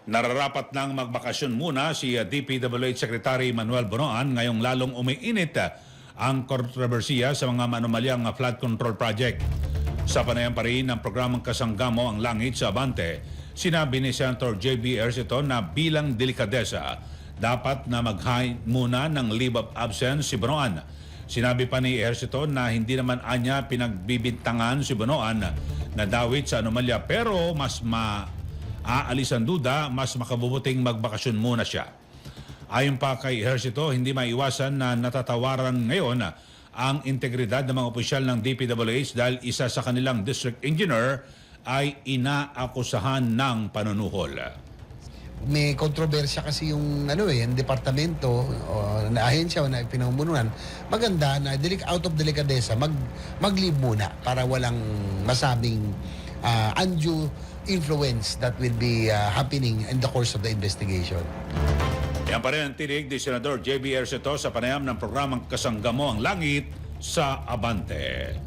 Nararapat nang magbakasyon muna si DPWH Secretary Manuel Bonoan ngayong lalong umiinit ang kontrobersiya sa mga manumalyang flood control project. Sa panayam pa rin ng programang Kasanggamo ang Langit sa Abante, sinabi ni Senator J.B. Ercito na bilang delikadesa, dapat na mag-high muna ng leave of absence si Bonoan. Sinabi pa ni Ercito na hindi naman anya pinagbibintangan si Bonoan na dawit sa anomalya pero mas aalis ang duda, mas makabubuting magbakasyon muna siya. Ayon pa kay Ercito, hindi maiwasan na natatawaran ngayon ang integridad ng mga opisyal ng DPWH dahil isa sa kanilang district engineer ay inaakusahan ng panunuhol. May kontrobersya kasi yung yung departamento o na ahensya o na pinamumunuan. Maganda na out of delicadeza mag-leave muna para walang masabing undue influence that will be happening in the course of the investigation. Yan pa rin ang tinig ni Senador J.B. Ercito sa panayam ng programang Kasanggamo ang Langit sa Abante.